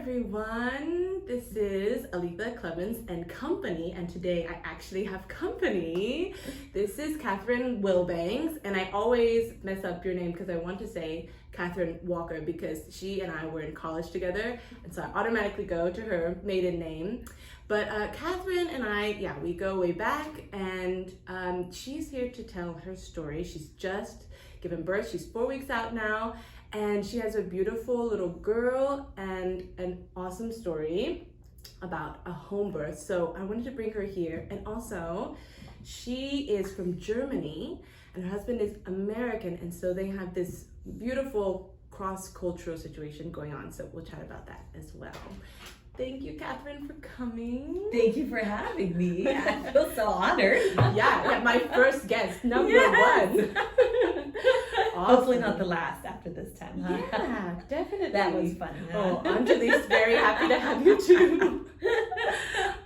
everyone. This is Aletha Clemens and Company, and today I actually have company. This is Catherine Wilbanks, and I always mess up your name because I want to say Catherine Walker because she and I were in college together, and so I automatically go to her maiden name. But Catherine and I, we go way back, and she's here to tell her story. She's just given birth. She's 4 weeks out now. And she has a beautiful little girl and an awesome story about a home birth. So I wanted to bring her here. And also, she is from Germany and her husband is American. And so they have this beautiful cross-cultural situation going on. So we'll chat about that as well. Thank you, Catherine, for coming. Thank you for having me. I feel so honored. Yeah, my first guest, number one. Awesome. Hopefully not the last after this time, huh? Yeah, definitely. That was fun. Huh? Oh, Anjali's very happy to have you too.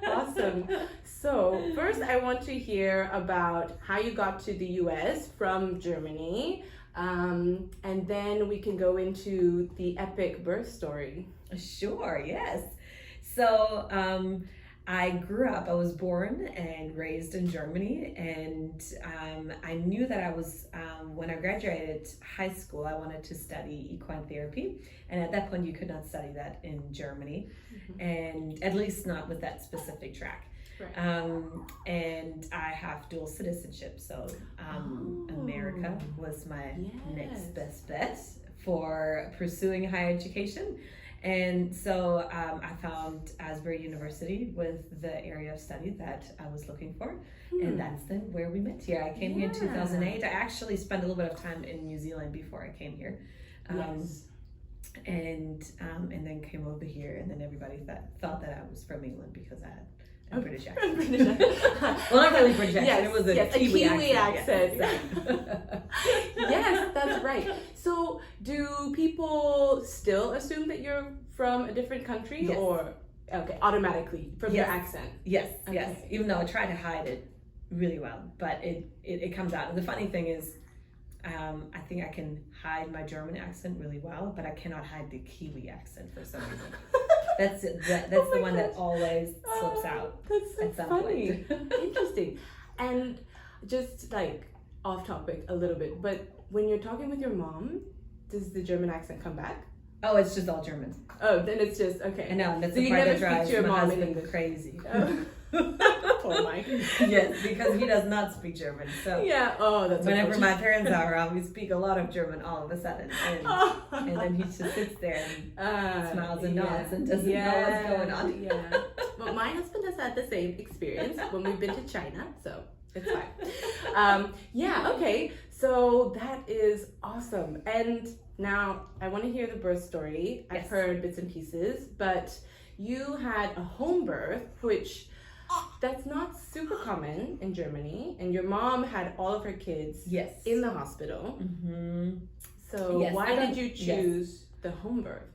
Awesome. So first I want to hear about how you got to the US from Germany. And then we can go into the epic birth story. Sure, yes. So I was born and raised in Germany, and I knew that I was, when I graduated high school, I wanted to study equine therapy, and at that point you could not study that in Germany, and at least not with that specific track. Right. And I have dual citizenship, so America was my next best bet for pursuing higher education. And so I found Asbury University with the area of study that I was looking for. And that's then where we met here. I came here in 2008. I actually spent a little bit of time in New Zealand before I came here. And then came over here, and then everybody thought that I was from England because I had a British accent. Well, not really British accent. It was a Kiwi accent. Yes, that's right. So do people still assume that you're from a different country or automatically from your accent? Yes. Even though I try to hide it really well, but it comes out. And the funny thing is, I think I can hide my German accent really well, but I cannot hide the Kiwi accent for some reason. That's the one that always slips out. That's so at some funny. point. Interesting. And just like off topic a little bit, but when you're talking with your mom, does the German accent come back? Oh, it's just all German. Oh, then it's just okay. I know, that's so the you part never that drives speak to your my mom in husband English. crazy. Oh my. Yes, because he does not speak German. So that's whenever my parents are around, we speak a lot of German all of a sudden, and then he just sits there and smiles and nods and doesn't know what's going on. Yeah, but my husband has had the same experience when we've been to China, so it's fine. Okay, so that is awesome. And now I want to hear the birth story. I've heard bits and pieces, but you had a home birth, which that's not super common in Germany, and your mom had all of her kids in the hospital. So why did you choose the home birth?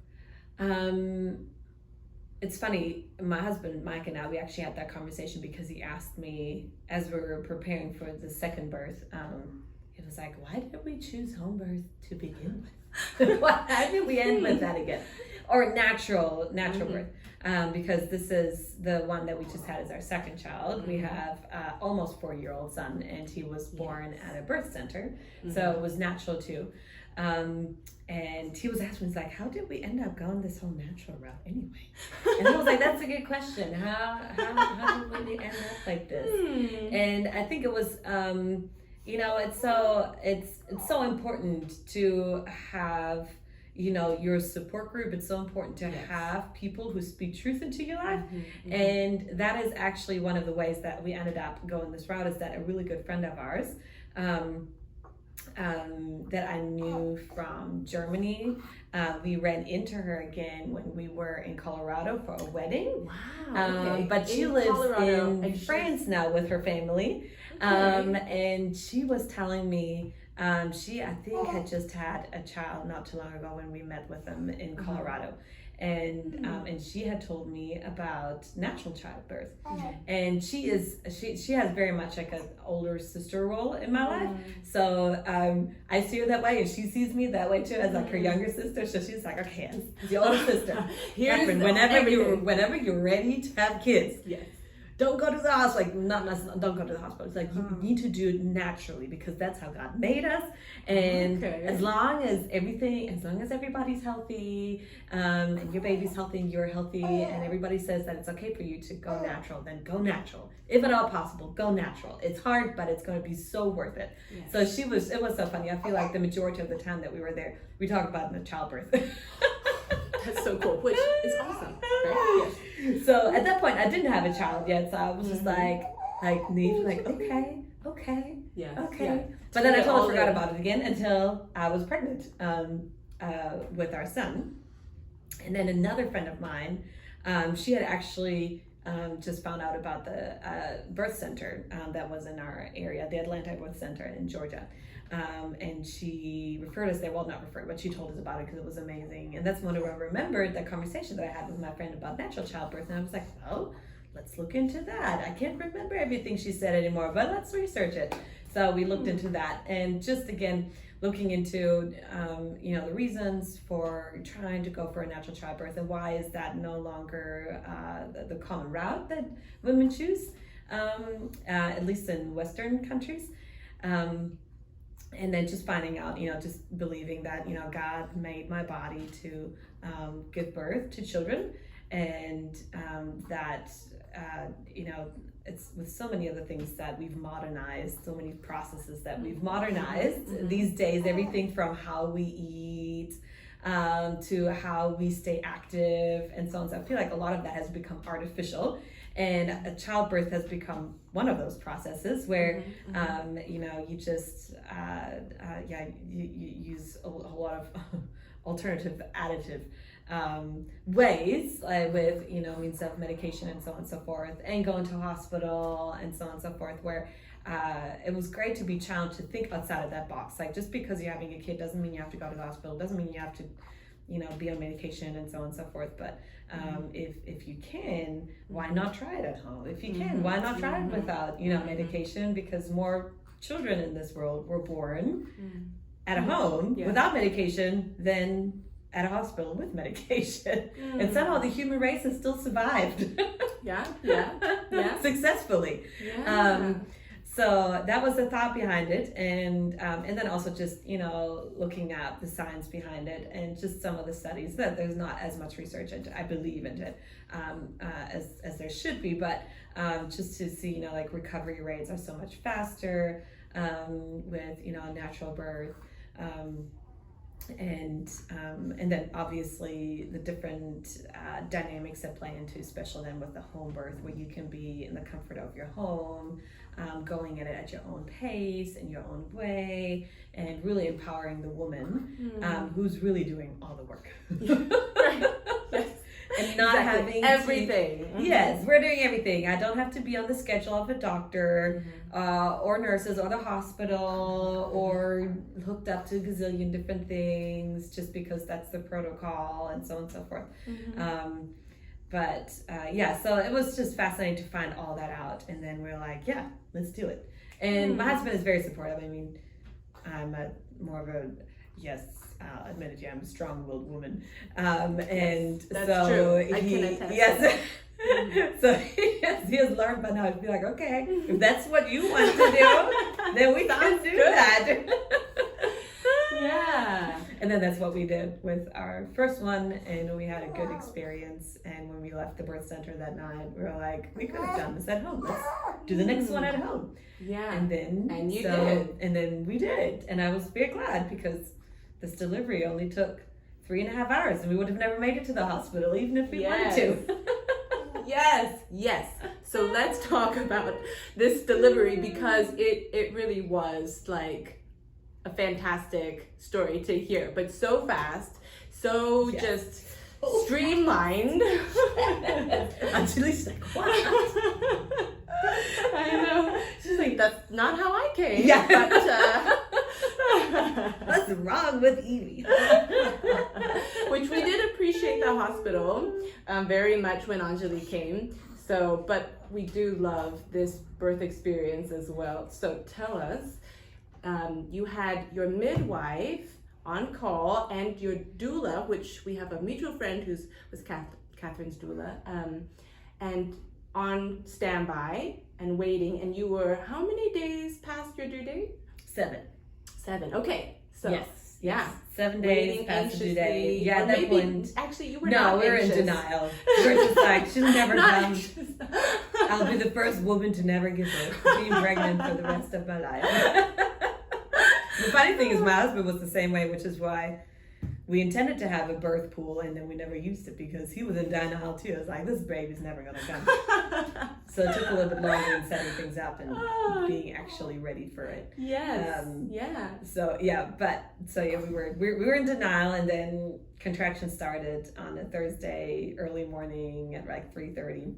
It's funny, my husband Mike and I, we actually had that conversation because he asked me as we were preparing for the second birth. It was like, why did we choose home birth to begin with? Why did we end with that again? Or natural birth. Because this is the one that we just had as our second child. We have almost 4-year-old son, and he was born at a birth center, so it was natural too. And he was asking, he's like, how did we end up going this whole natural route anyway? And I was like, that's a good question. How did we end up like this? And I think it was, it's so important to have, your support group. It's so important to have people who speak truth into your life. And that is actually one of the ways that we ended up going this route, is that a really good friend of ours that I knew from Germany, we ran into her again when we were in Colorado for a wedding. Wow. But she lives in France now with her family. And she was telling me she, I think, had just had a child not too long ago when we met with them in Colorado. and she had told me about natural childbirth, and she has very much like an older sister role in my life. So I see her that way, and she sees me that way too, as like her younger sister. So she's like, okay, as the older sister, Catherine, whenever you're ready to have kids, yes, don't go to the hospital. Like, don't go to the hospital. It's like you need to do it naturally, because that's how God made us. And as long as everybody's healthy, and your baby's healthy and you're healthy, and everybody says that it's okay for you to go natural, then go natural. If at all possible, go natural. It's hard, but it's going to be so worth it. Yes. So it was so funny. I feel like the majority of the time that we were there, we talked about the childbirth. That's so cool, which is awesome, right? Yes. So at that point, I didn't have a child yet, so I was just like Neve, like, okay, yeah, okay. Yeah. But then I totally forgot about it again until I was pregnant with our son. And then another friend of mine, she had actually just found out about the birth center that was in our area, the Atlanta Birth Center in Georgia. And she referred us there, well, not referred, but she told us about it because it was amazing. And that's when I remembered the conversation that I had with my friend about natural childbirth. And I was like, well, let's look into that. I can't remember everything she said anymore, but let's research it. So we looked into that, and just again, looking into, the reasons for trying to go for a natural childbirth, and why is that no longer the common route that women choose, at least in Western countries. And then just finding out, just believing that, God made my body to give birth to children, and that, it's with so many other things that we've modernized, so many processes that we've modernized these days, everything from how we eat to how we stay active and so on. So I feel like a lot of that has become artificial. And a childbirth has become one of those processes where, you just, you use a whole lot of alternative additive ways with, means of medication and so on and so forth, and going to hospital and so on and so forth, where it was great to be challenged to think outside of that box. Like, just because you're having a kid doesn't mean you have to go to the hospital, doesn't mean you have to be on medication and so on and so forth. But if you can, why not try it at home? If you can, why not try it without, medication? Because more children in this world were born at a home without medication than at a hospital with medication. And somehow the human race has still survived. Yeah. Successfully. Yeah. So that was the thought behind it, and then also just looking at the science behind it, and just some of the studies that there's not as much research into, I believe, into it as there should be, but just to see like recovery rates are so much faster with natural birth, and then obviously the different dynamics that play into, especially then with the home birth, where you can be in the comfort of your home, going at it at your own pace, in your own way, and really empowering the woman who's really doing all the work. Yes. And not having everything. Yes, we're doing everything. I don't have to be on the schedule of a doctor or nurses or the hospital or hooked up to a gazillion different things just because that's the protocol and so on and so forth. So it was just fascinating to find all that out. And then we're like, yeah, let's do it. And my husband is very supportive. I mean, I'm more of a, admittedly, I'm a strong-willed woman. And that's so true. I can attest. Yes. So he has learned by now to be like, okay, if that's what you want to do, then we can do that. Yeah. And then that's what we did with our first one, and we had a good experience. And when we left the birth center that night, we were like, we could have done this at home. Let's do the next one at home. Yeah. And then you did. And then we did. And I was very glad, because this delivery only took 3.5 hours, and we would have never made it to the hospital, even if we wanted to. Yes. So let's talk about this delivery, because it really was like a fantastic story to hear, but so fast, so just streamlined. Julie's like, what? I know. She's like, that's not how I came. Yeah. But, what's wrong with Evie? which we did appreciate the hospital very much when Anjali came. So, but we do love this birth experience as well. So tell us, you had your midwife on call and your doula, which we have a mutual friend who was Catherine's doula, and on standby and waiting. And you were how many days past your due date? 7. 7. Okay. So Yes. yeah. 7 days Waiting past the due anxiously. date. Yeah, Or at that maybe, point. actually, you were No, not we were anxious. in denial. We're just like, she'll never Not come. anxious. I'll be the first woman to never give birth, being pregnant for the rest of my life. The funny thing is, my husband was the same way, which is why we intended to have a birth pool and then we never used it because he was in denial too. I was like, this baby's never gonna come. So it took a little bit longer in setting things up and being actually ready for it. Yes. Yeah. So yeah, we were in denial, and then contractions started on a Thursday early morning at like 3:30,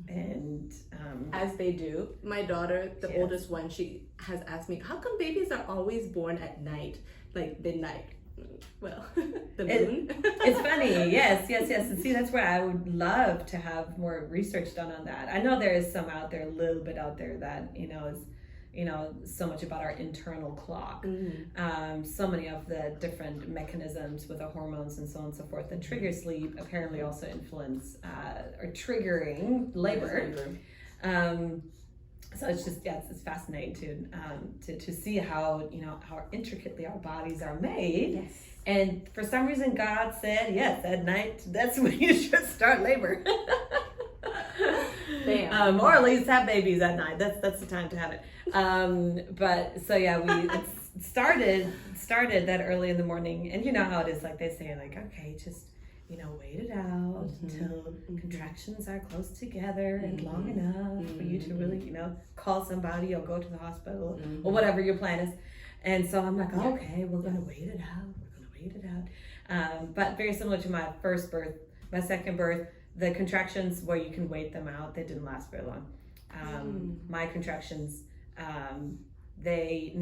and As they do. My daughter, the Yes. oldest one, she has asked me, how come babies are always born at night, like midnight? Well, the moon. It's funny, yes. And see, that's where I would love to have more research done on that. I know there is some out there, a little bit out there that is, so much about our internal clock. So many of the different mechanisms with the hormones and so on and so forth that trigger sleep apparently also influence or triggering labor. So it's just it's fascinating to see how how intricately our bodies are made. Yes. And for some reason, God said, yes, at night, that's when you should start labor. Bam. Or at least have babies at night. That's the time to have it. But so yeah, it started that early in the morning, and you know how it is. Like they say, like, okay, just wait it out until contractions are close together and long enough for you to really call somebody or go to the hospital or whatever your plan is. And so I'm like, okay, we're gonna wait it out. But very similar to my first birth, my second birth, the contractions where you can wait them out, they didn't last very long. My contractions, they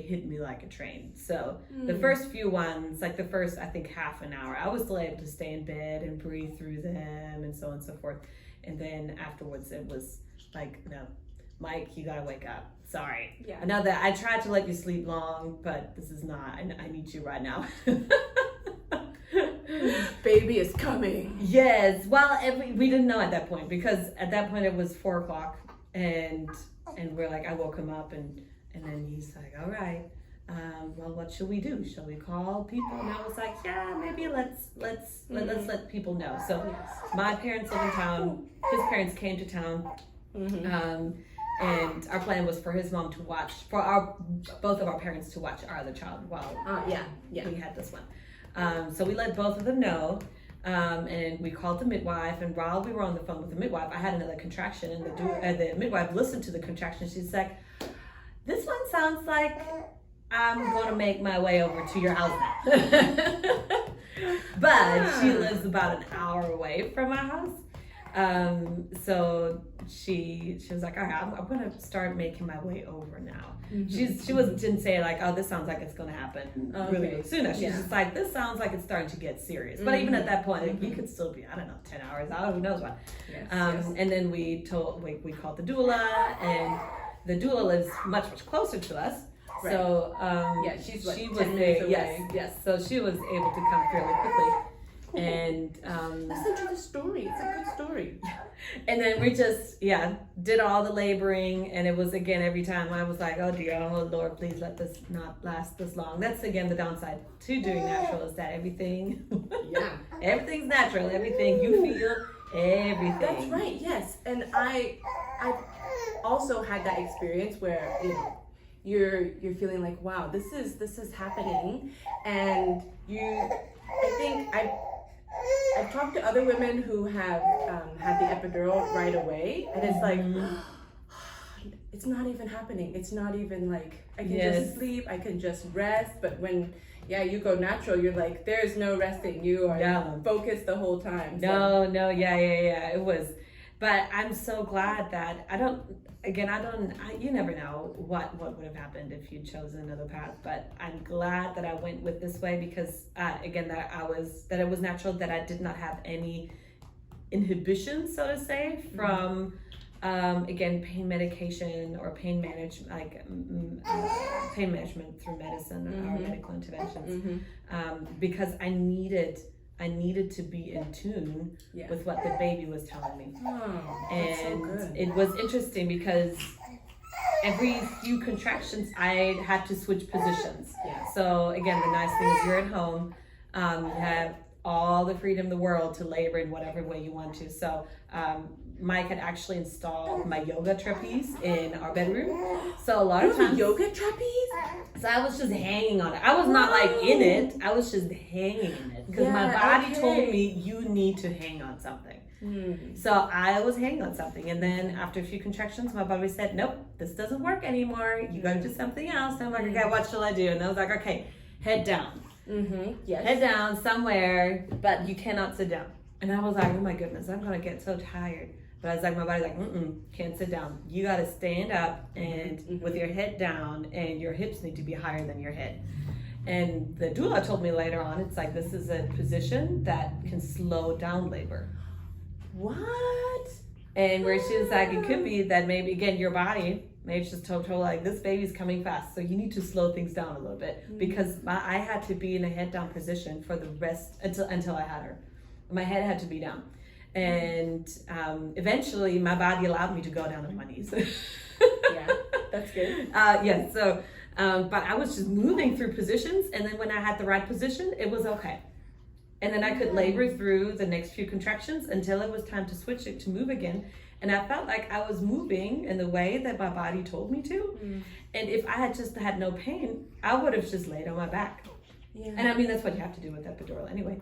hit me like a train. So the first few ones, like the first, I think half an hour, I was still able to stay in bed and breathe through them and so on and so forth. And then afterwards it was like, no, Mike, you gotta wake up. Sorry. Yeah. I know that I tried to let you sleep long, but this is not, I need you right now. Baby is coming. Yes. Well, we didn't know at that point, because at that point it was 4:00 and we're like, I woke him up and then he's like, all right, well, what should we do? Shall we call people? And I was like, yeah, maybe let's let people know. So my parents live in town. His parents came to town. And our plan was for his mom to watch, both of our parents to watch our other child while we had this one. So we let both of them know, and we called the midwife. And while we were on the phone with the midwife, I had another contraction, and the midwife listened to the contraction. She's like, "This one sounds like I'm going to make my way over to your house now." But she lives about an hour away from our house. So she was like, all right, I'm gonna start making my way over now. She didn't say like, oh, this sounds like it's gonna happen really soon. She's just like, this sounds like it's starting to get serious. But even at that point, we could still be, I don't know, 10 hours out, who knows what. And then we called the doula, and the doula lives much closer to us. Right. So she's like she 10 was minutes there. away. Yes. So she was able to come fairly quickly. And listen to the story. It's a good story. And then we just did all the laboring, and it was again every time I was like, oh dear, oh Lord, please let this not last this long. That's again the downside to doing natural, is that everything's natural. Everything you feel, everything. That's right. Yes, and I also had that experience where you're feeling like, wow, this is happening, and I've talked to other women who have had the epidural right away, and it's like, it's not even happening. It's not even like, I can just sleep, I can just rest. But when, you go natural, you're like, there's no resting. You are focused the whole time. So. No, it was. But I'm so glad that you never know what would have happened if you'd chosen another path. But I'm glad that I went with this way because, that it was natural, that I did not have any inhibition, so to say, from, pain medication or pain management, pain management through medicine or medical interventions, because I needed to be in tune with what the baby was telling me. Oh, and so it was interesting because every few contractions I had to switch positions. Yeah. So again, the nice thing is you're at home, you have all the freedom in the world to labor in whatever way you want to. So Mike had actually installed my yoga trapeze in our bedroom. So a lot of times, yoga trapeze? so I was just hanging on it. I was not like in it. I was just hanging in it because my body told me you need to hang on something. So I was hanging on something, and then after a few contractions, my body said, "Nope, this doesn't work anymore. You got to do something else." And I'm like, "Okay, what shall I do?" And I was like, "Okay, head down. Yes. Head down somewhere, but you cannot sit down." And I was like, "Oh my goodness, I'm gonna get so tired." But I was like, my body's like, can't sit down. You gotta stand up and with your head down, and your hips need to be higher than your head. And the doula told me later on, it's like, this is a position that can slow down labor. What? And where she was like, it could be that maybe, again, your body, maybe just told her like, this baby's coming fast, so you need to slow things down a little bit. Because I had to be in a head down position for the rest, until I had her. My head had to be down. And eventually my body allowed me to go down on my knees. Yeah, that's good. But I was just moving through positions, and then when I had the right position, it was okay. And then I could labor through the next few contractions until it was time to switch it to move again. And I felt like I was moving in the way that my body told me to. And if I had just had no pain, I would have just laid on my back. Yeah. And I mean, that's what you have to do with epidural anyway.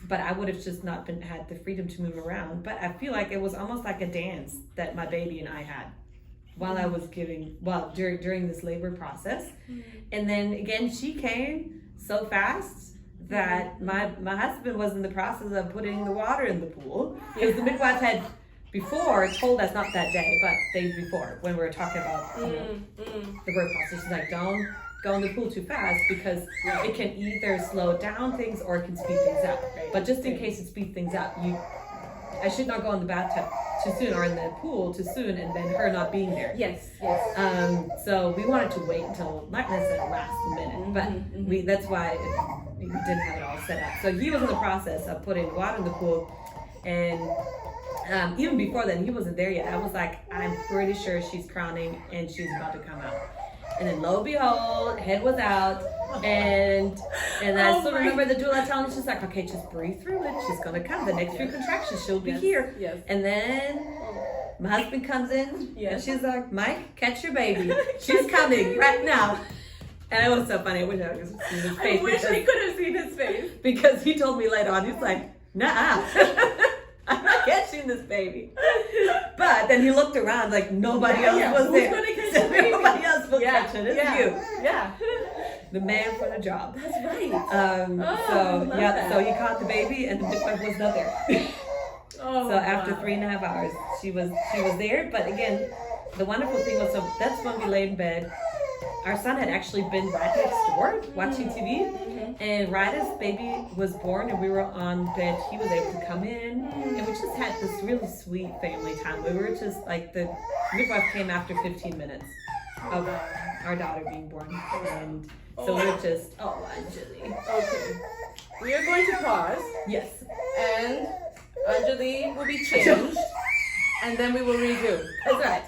But I would have just not had the freedom to move around. But I feel like it was almost like a dance that my baby and I had while I was during this labor process. And then again, she came so fast that my husband was in the process of putting the water in the pool. Because the midwife had before told us, not that day, but days before, when we were talking about the birth process. She's like, don't go in the pool too fast because it can either slow down things or it can speed things up. But just in case it speeds things up, I should not go in the bathtub too soon or in the pool too soon, and then her not being there. Yes. So we wanted to wait until not necessarily last minute, but that's why we didn't have it all set up. So he was in the process of putting water in the pool, and even before then, he wasn't there yet. I was like, I'm pretty sure she's crowning and she's about to come out. And then lo and behold, head was out, and I still remember the doula telling me, she's like, okay, just breathe through it. She's gonna come. The next few contractions, she'll be here. Yes. And then my husband comes in, and she's like, Mike, catch your baby. She's coming right now. And it was so funny. I wish I could have seen his face. I wish I could have seen his face. Because he told me later on, he's like, nah. I'm not catching this baby. But then he looked around like nobody else was there. Who's gonna catch the baby? Nobody else will catch it. It's you. Yeah. The man for the job. That's right. So he caught the baby and the midwife was not there. So after 3.5 hours, she was there. But again, the wonderful thing was, so that's when we laid in bed. Our son had actually been right next door watching TV, and right as baby was born and we were on bed, he was able to come in, and we just had this really sweet family time. We were just like, the midwife came after 15 minutes of our daughter being born, and so we were just, Anjali. Okay. We are going to pause. Yes. And Anjali will be changed, and then we will redo. That's right.